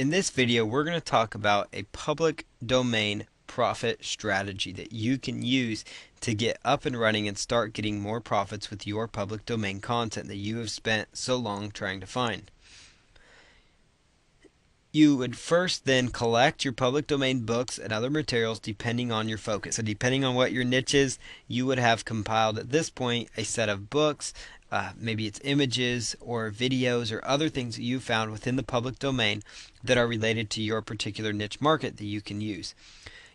In this video, we're going to talk about a public domain profit strategy that you can use to get up and running and start getting more profits with your public domain content that you have spent so long trying to find. You would first then collect your public domain books and other materials depending on your focus. So depending on what your niche is, you would have compiled at this point a set of books, maybe it's images or videos or other things that you found within the public domain that are related to your particular niche market that you can use.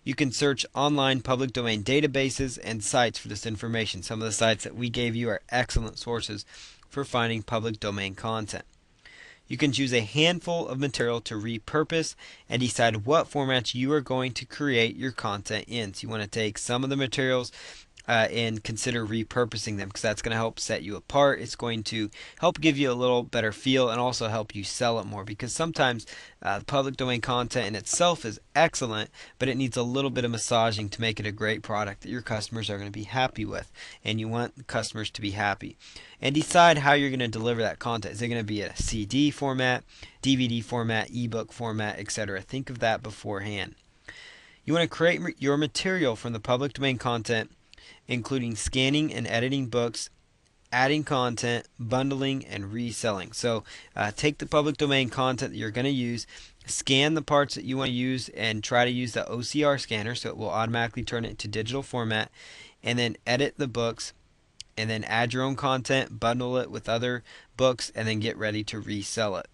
You can search online public domain databases and sites for this information. Some of the sites that we gave you are excellent sources for finding public domain content. You can choose a handful of material to repurpose and decide what formats you are going to create your content in. So you want to take some of the materials and consider repurposing them, because that's going to help set you apart. It's going to help give you a little better feel and also help you sell it more, because sometimes public domain content in itself is excellent, but it needs a little bit of massaging to make it a great product that your customers are going to be happy with, and you want customers to be happy. And decide how you're going to deliver that content. Is it going to be a CD format, DVD format, ebook format, etc.? Think of that beforehand. You want to create your material from the public domain content, including scanning and editing books, adding content, bundling, and reselling. So take the public domain content that you're going to use, scan the parts that you want to use, and try to use the OCR scanner so it will automatically turn it into digital format, and then edit the books, and then add your own content, bundle it with other books, and then get ready to resell it.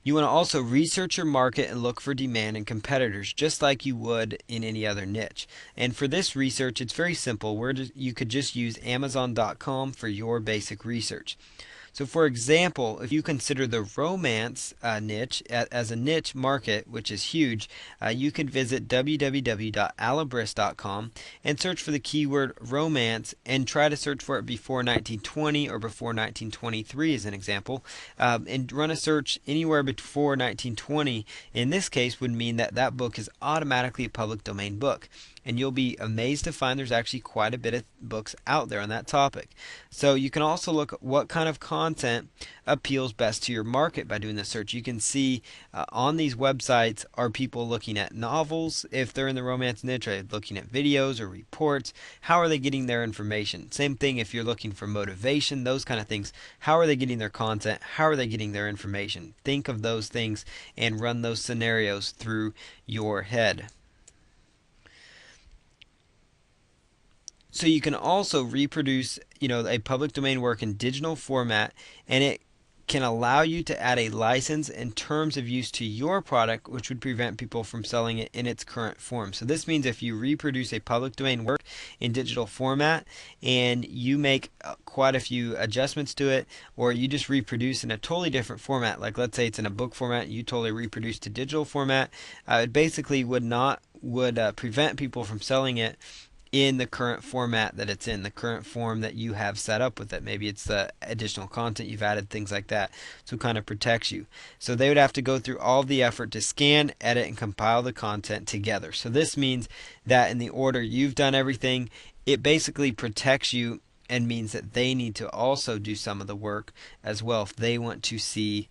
You want to also research your market and look for demand and competitors, just like you would in any other niche. And for this research, it's very simple. You could just use Amazon.com for your basic research. So for example, if you consider the romance niche as a niche market, which is huge, you could visit www.alibris.com and search for the keyword romance and try to search for it before 1920 or before 1923 as an example, and run a search anywhere before 1920. In this case would mean that that book is automatically a public domain book. And you'll be amazed to find there's actually quite a bit of books out there on that topic. So you can also look at what kind of content appeals best to your market by doing the search. You can see on these websites, are people looking at novels if they're in the romance niche, or looking at videos or reports? How are they getting their information? Same thing if you're looking for motivation, those kind of things. How are they getting their content? How are they getting their information? Think of those things and run those scenarios through your head. So you can also reproduce, a public domain work in digital format, and it can allow you to add a license and terms of use to your product, which would prevent people from selling it in its current form. So this means if you reproduce a public domain work in digital format and you make quite a few adjustments to it, or you just reproduce in a totally different format, like let's say it's in a book format, you totally reproduce to digital format, it basically would prevent people from selling it in the current format that it's in, the current form that you have set up with it. Maybe it's the additional content you've added, things like that. So it kind of protects you. So they would have to go through all the effort to scan, edit, and compile the content together. So this means that in the order you've done everything, it basically protects you and means that they need to also do some of the work as well if they want to see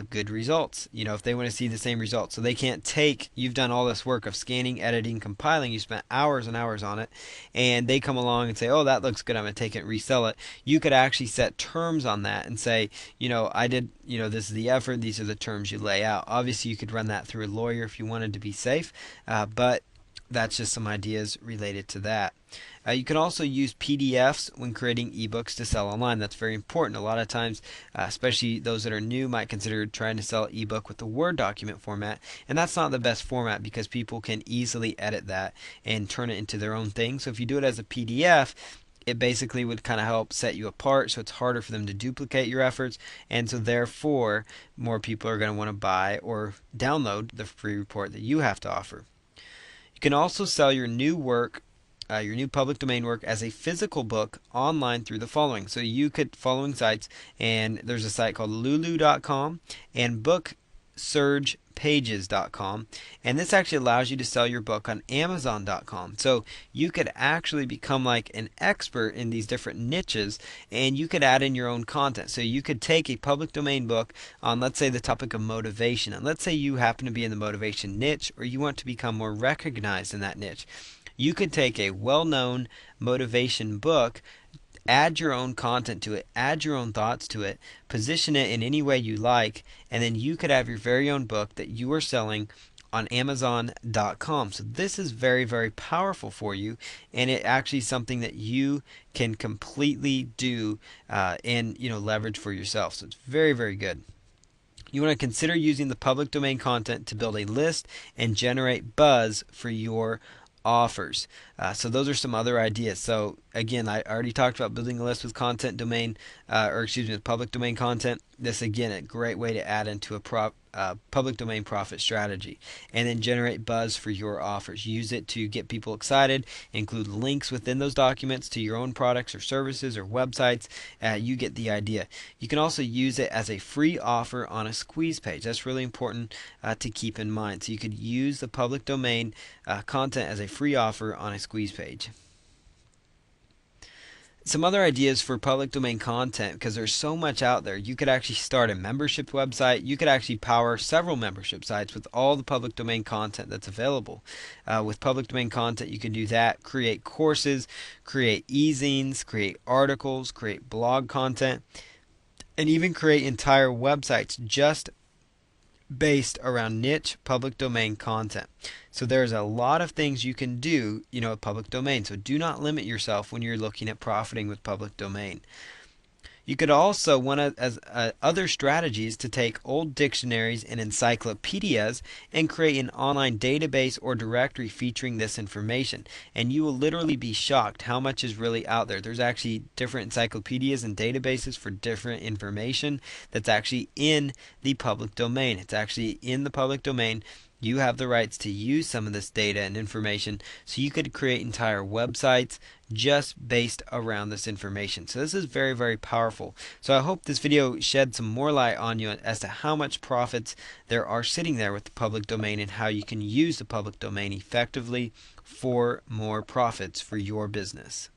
good results, if they want to see the same results. So they can't you've done all this work of scanning, editing, compiling, you spent hours and hours on it, and they come along and say, oh, that looks good, I'm going to take it and resell it. You could actually set terms on that and say, I did, this is the effort, these are the terms you lay out. Obviously you could run that through a lawyer if you wanted to be safe, but that's just some ideas related to that. You can also use PDFs when creating ebooks to sell online. That's very important. A lot of times, especially those that are new, might consider trying to sell an ebook with the Word document format, and that's not the best format because people can easily edit that and turn it into their own thing. So if you do it as a PDF, it basically would kind of help set you apart, so it's harder for them to duplicate your efforts, and so therefore more people are going to want to buy or download the free report that you have to offer. You can also sell your new work, your new public domain work, as a physical book online through the following. So you could following sites, and there's a site called lulu.com and booksurgepages.com, and this actually allows you to sell your book on Amazon.com. So you could actually become like an expert in these different niches, and you could add in your own content. So you could take a public domain book on, let's say, the topic of motivation, and let's say you happen to be in the motivation niche, or you want to become more recognized in that niche. You could take a well-known motivation book, add your own content to it, add your own thoughts to it, position it in any way you like, and then you could have your very own book that you are selling on Amazon.com. So this is very, very powerful for you, and it actually is something that you can completely do and leverage for yourself. So it's very, very good. You want to consider using the public domain content to build a list and generate buzz for your offers. So those are some other ideas. So again, I already talked about building a list with content domain, with public domain content. This again, a great way to add into a public domain profit strategy, and then generate buzz for your offers. Use it to get people excited. Include links within those documents to your own products or services or websites. You get the idea. You can also use it as a free offer on a squeeze page. That's really important to keep in mind. So you could use the public domain content as a free offer on a squeeze page. Some other ideas for public domain content, because there's so much out there. You could actually start a membership website. You could actually power several membership sites with all the public domain content that's available. With public domain content, you can do that. Create courses, create e-zines, create articles, create blog content, and even create entire websites just based around niche public domain content. So there's a lot of things you can do, with public domain. So do not limit yourself when you're looking at profiting with public domain. You could also other strategies to take old dictionaries and encyclopedias and create an online database or directory featuring this information. And you will literally be shocked how much is really out there. There's actually different encyclopedias and databases for different information that's actually in the public domain. It's actually in the public domain. You have the rights to use some of this data and information, so you could create entire websites just based around this information. So this is very, very powerful. So I hope this video shed some more light on you as to how much profits there are sitting there with the public domain, and how you can use the public domain effectively for more profits for your business.